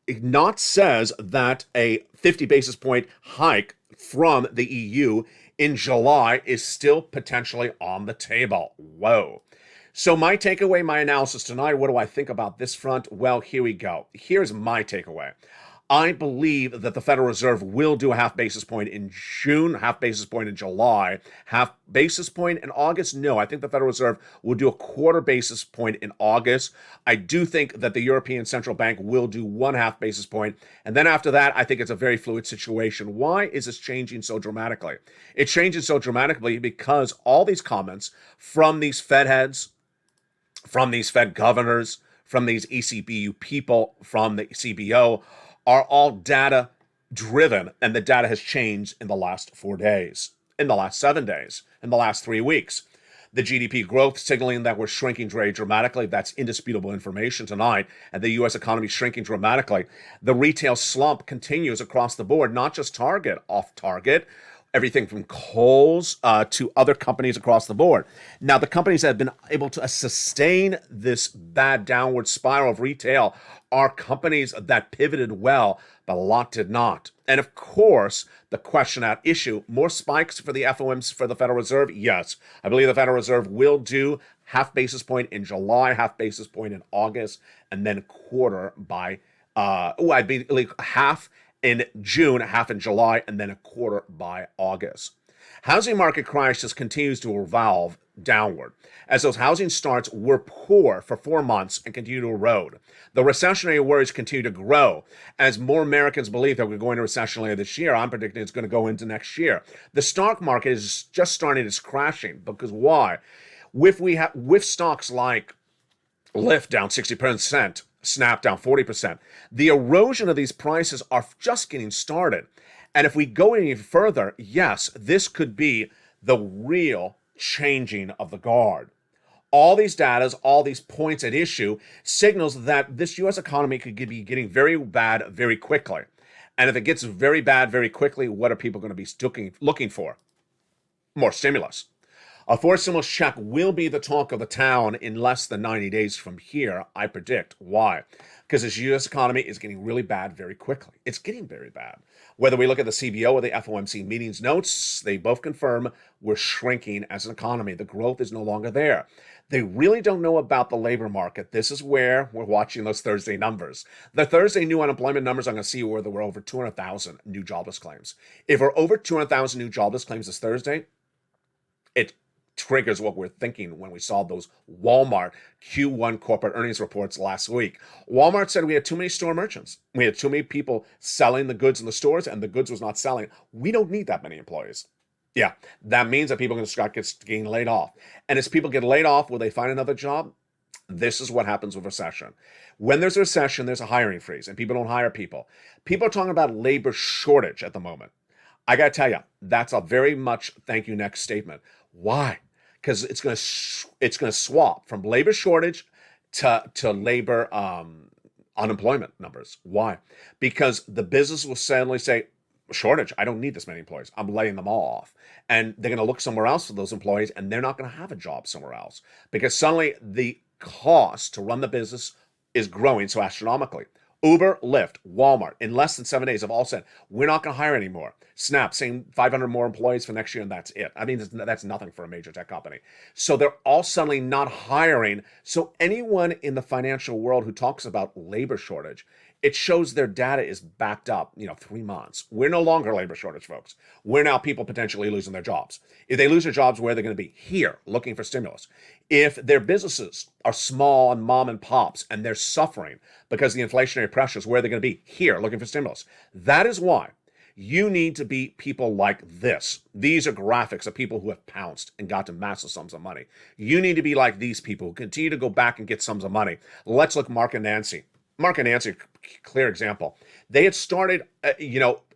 Knot says that a 50 basis point hike from the EU in July is still potentially on the table. Whoa. So my takeaway, my analysis tonight, what do I think about this front? Well, here we go. Here's my takeaway. I believe that the Federal Reserve will do a half basis point in June, half basis point in July, half basis point in August. No, I think the Federal Reserve will do a quarter basis point in August. I do think that the European Central Bank will do 1/2 basis point. And then after that, I think it's a very fluid situation. Why is this changing so dramatically? It's changing so dramatically because all these comments from these Fed heads, from these Fed governors, from these ECBU people, from the CBO, are all data driven, and the data has changed in the last 4 days, in the last 7 days, in the last 3 weeks. The GDP growth signaling that we're shrinking very dramatically. That's indisputable information tonight. And the U.S. economy shrinking dramatically. The retail slump continues across the board, not just Target, off Target. everything from Kohl's to other companies across the board. Now, the companies that have been able to sustain this bad downward spiral of retail are companies that pivoted well, but a lot did not. And of course, the question at issue, more spikes for the FOMs for the Federal Reserve? Yes. I believe the Federal Reserve will do half basis point in July, half basis point in August, and then a quarter by, I believe half in June, half in July, and then a quarter by August. Housing market crisis continues to revolve downward as those housing starts were poor for 4 months and continue to erode. The recessionary worries continue to grow as more Americans believe that we're going to recession later this year. I'm predicting it's going to go into next year. The stock market is just starting its crashing because why? With stocks like Lyft down 60%, Snap down 40%, the erosion of these prices are just getting started. And if we go any further, yes, this could be the real changing of the guard. All these data, all these points at issue signals that this U.S. economy could be getting very bad very quickly. And if it gets very bad very quickly, what are people going to be looking for? More stimulus. A fourth stimulus check will be the talk of the town in less than 90 days from here, I predict. Why? Because this U.S. economy is getting really bad very quickly. It's getting very bad. Whether we look at the CBO or the FOMC meetings notes, they both confirm we're shrinking as an economy. The growth is no longer there. They really don't know about the labor market. This is where we're watching those Thursday numbers. The Thursday new unemployment numbers, I'm going to see where there were over 200,000 new jobless claims. If we're over 200,000 new jobless claims this Thursday, it triggers what we're thinking when we saw those Walmart Q1 corporate earnings reports last week. Walmart said we had too many store merchants. We had too many people selling the goods in the stores and the goods was not selling. We don't need that many employees. Yeah, that means that people are going to start getting laid off. And as people get laid off, will they find another job? This is what happens with recession. When there's a recession, there's a hiring freeze and people don't hire people. People are talking about labor shortage at the moment. I got to tell you, that's a very much thank you next statement. Why? Because it's going to swap from labor shortage to labor unemployment numbers. Why? Because the business will suddenly say, shortage, I don't need this many employees. I'm laying them all off. And they're going to look somewhere else for those employees, and they're not going to have a job somewhere else because suddenly the cost to run the business is growing so astronomically. Uber, Lyft, Walmart, in less than 7 days have all said, we're not going to hire anymore. Snap, saying 500 more employees for next year, and that's it. I mean, that's nothing for a major tech company. So they're all suddenly not hiring. So anyone in the financial world who talks about labor shortage, it shows their data is backed up, 3 months. We're no longer labor shortage, folks. We're now people potentially losing their jobs. If they lose their jobs, where are they going to be? Here, looking for stimulus. If their businesses are small and mom and pops and they're suffering because of the inflationary pressures, where are they going to be? Here, looking for stimulus. That is why you need to be people like this. These are graphics of people who have pounced and got to massive sums of money. You need to be like these people who continue to go back and get sums of money. Let's look Mark and Nancy. Mark and Nancy, clear example. They had started,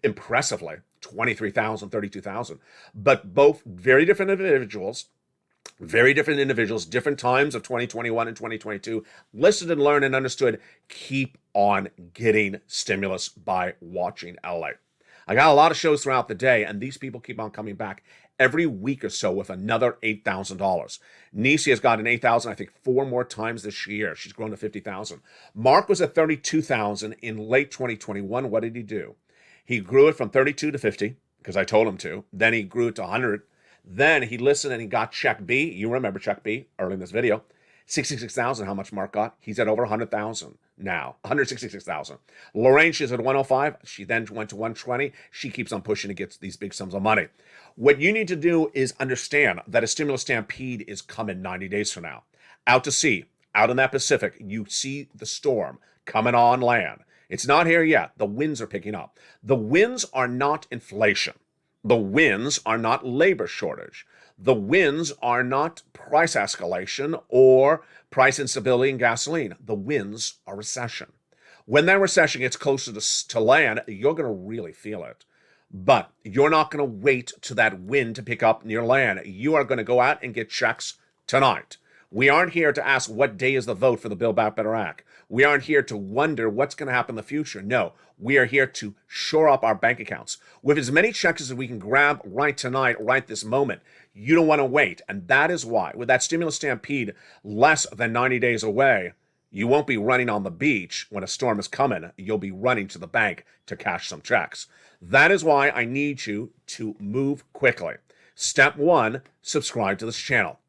impressively, 23,000, 32,000, but both very different individuals, different times of 2021 and 2022, listened and learned and understood, keep on getting stimulus by watching LA. I got a lot of shows throughout the day, and these people keep on coming back every week or so with another $8,000. Nisi has gotten $8,000, I think, 4 more times this year. She's grown to $50,000. Mark was at $32,000 in late 2021. What did he do? He grew it from 32 to 50 because I told him to. Then he grew it to 100. Then he listened and he got check B. You remember check B early in this video. 66,000, how much Mark got? He's at over 100,000 now, 166,000. Lorraine, she's at 105. She then went to 120. She keeps on pushing to get these big sums of money. What you need to do is understand that a stimulus stampede is coming 90 days from now. Out to sea, out in that Pacific, you see the storm coming on land. It's not here yet. The winds are picking up. The winds are not inflation. The winds are not labor shortage. The winds are not price escalation or price instability in gasoline. The winds are recession. When that recession gets closer to land, you're going to really feel it. But you're not going to wait to that wind to pick up near land. You are going to go out and get checks tonight. We aren't here to ask what day is the vote for the Build Back Better Act. We aren't here to wonder what's going to happen in the future. No, we are here to shore up our bank accounts with as many checks as we can grab right tonight, right this moment. You don't want to wait. And that is why, with that stimulus stampede less than 90 days away, you won't be running on the beach when a storm is coming. You'll be running to the bank to cash some checks. That is why I need you to move quickly. Step 1, subscribe to this channel.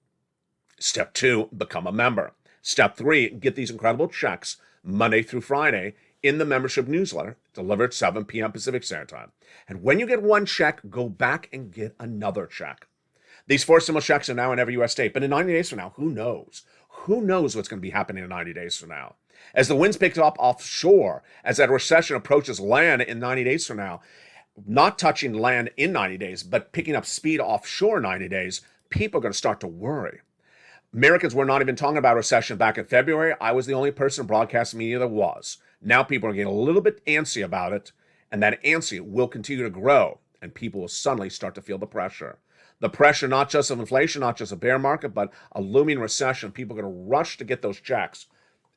Step 2, become a member. Step 3, get these incredible checks Monday through Friday in the membership newsletter, delivered at 7 p.m. Pacific Standard Time. And when you get one check, go back and get another check. These 4 stimulus checks are now in every U.S. state, but in 90 days from now, who knows? Who knows what's going to be happening in 90 days from now? As the winds pick up offshore, as that recession approaches land in 90 days from now, not touching land in 90 days, but picking up speed offshore 90 days, people are going to start to worry. Americans were not even talking about recession back in February. I was the only person in broadcast media that was. Now people are getting a little bit antsy about it, and that antsy will continue to grow, and people will suddenly start to feel the pressure. The pressure not just of inflation, not just a bear market, but a looming recession. People are going to rush to get those checks,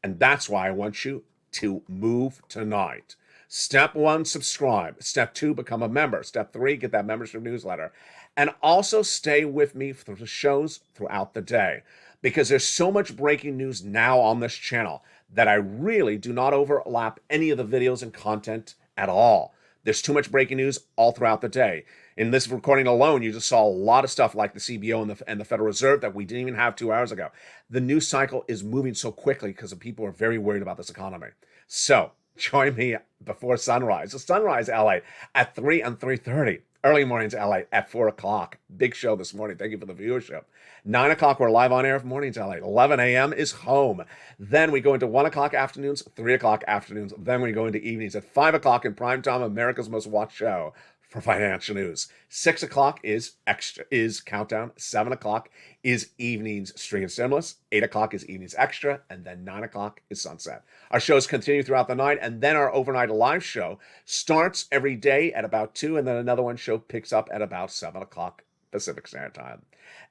and that's why I want you to move tonight. Step 1, subscribe. Step 2, become a member. Step 3, get that membership newsletter. And also stay with me for the shows throughout the day, because there's so much breaking news now on this channel that I really do not overlap any of the videos and content at all. There's too much breaking news all throughout the day. In this recording alone, you just saw a lot of stuff like the CBO and the Federal Reserve that we didn't even have 2 hours ago. The news cycle is moving so quickly because people are very worried about this economy. So join me before sunrise. The sunrise, LA, at 3 and 3:30. Early mornings, LA, at 4 o'clock. Big show this morning. Thank you for the viewership. 9 o'clock, we're live on air. Mornings, LA. 11 a.m. is home. Then we go into 1 o'clock afternoons, 3 o'clock afternoons. Then we go into evenings at 5 o'clock in prime time, America's most watched show for financial news. 6 o'clock is countdown. 7 o'clock is evenings stream stimulus. 8 o'clock is evenings extra. And then 9 o'clock is sunset. Our shows continue throughout the night. And then our overnight live show starts every day at about 2. And then another one show picks up at about 7 o'clock Pacific Standard Time.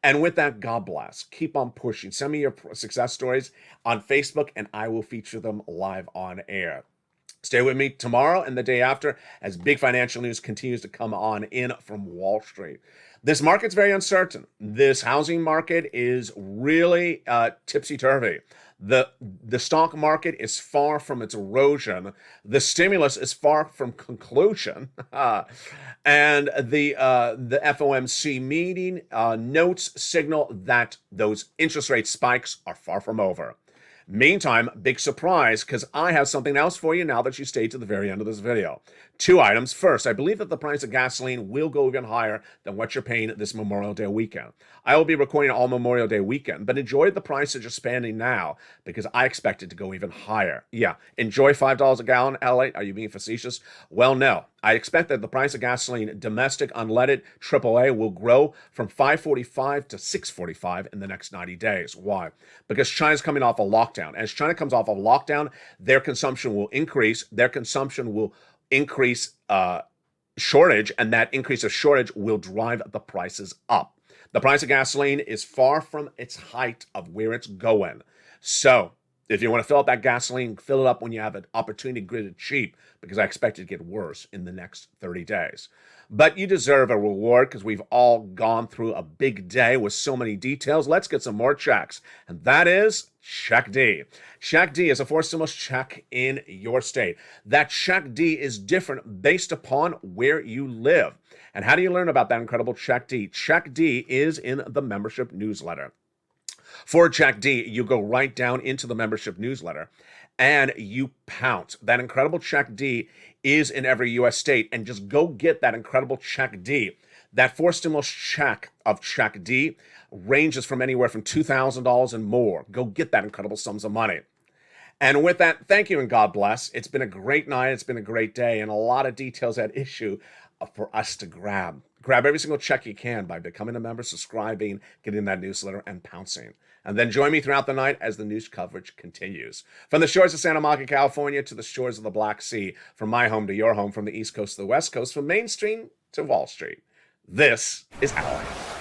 And with that, God bless. Keep on pushing. Send me your success stories on Facebook and I will feature them live on air. Stay with me tomorrow and the day after as big financial news continues to come on in from Wall Street. This market's very uncertain. This housing market is really tipsy-turvy. The stock market is far from its erosion. The stimulus is far from conclusion. And the FOMC meeting notes signal that those interest rate spikes are far from over. Meantime, big surprise, because I have something else for you now that you stayed to the very end of this video. 2 items. First, I believe that the price of gasoline will go even higher than what you're paying this Memorial Day weekend. I will be recording all Memorial Day weekend, but enjoy the price that you're spending now because I expect it to go even higher. Yeah, enjoy $5 a gallon, LA. Are you being facetious? Well, no. I expect that the price of gasoline, domestic, unleaded, AAA, will grow from $5.45 to $6.45 in the next 90 days. Why? Because China's coming off a lockdown. As China comes off of lockdown, their consumption will increase. Their consumption will increase shortage, and that increase of shortage will drive the prices up. The price of gasoline is far from its height of where it's going. So if you want to fill up that gasoline, fill it up when you have an opportunity to get it cheap, because I expect it to get worse in the next 30 days. But you deserve a reward because we've all gone through a big day with so many details. Let's get some more checks. And that is Check D. Check D is a 4 stimulus check in your state. That Check D is different based upon where you live. And how do you learn about that incredible Check D? Check D is in the membership newsletter. For Check D, you go right down into the membership newsletter and you pounce. That incredible Check D is in every U.S. state, and just go get that incredible Check D. That 4 stimulus check of Check D ranges from anywhere from $2,000 and more. Go get that incredible sums of money. And with that, thank you and God bless. It's been a great night. It's been a great day, and a lot of details at issue for us to grab. Grab every single check you can by becoming a member, subscribing, getting that newsletter, and pouncing. And then join me throughout the night as the news coverage continues. From the shores of Santa Monica, California, to the shores of the Black Sea, from my home to your home, from the East Coast to the West Coast, from Main Street to Wall Street. This is LA.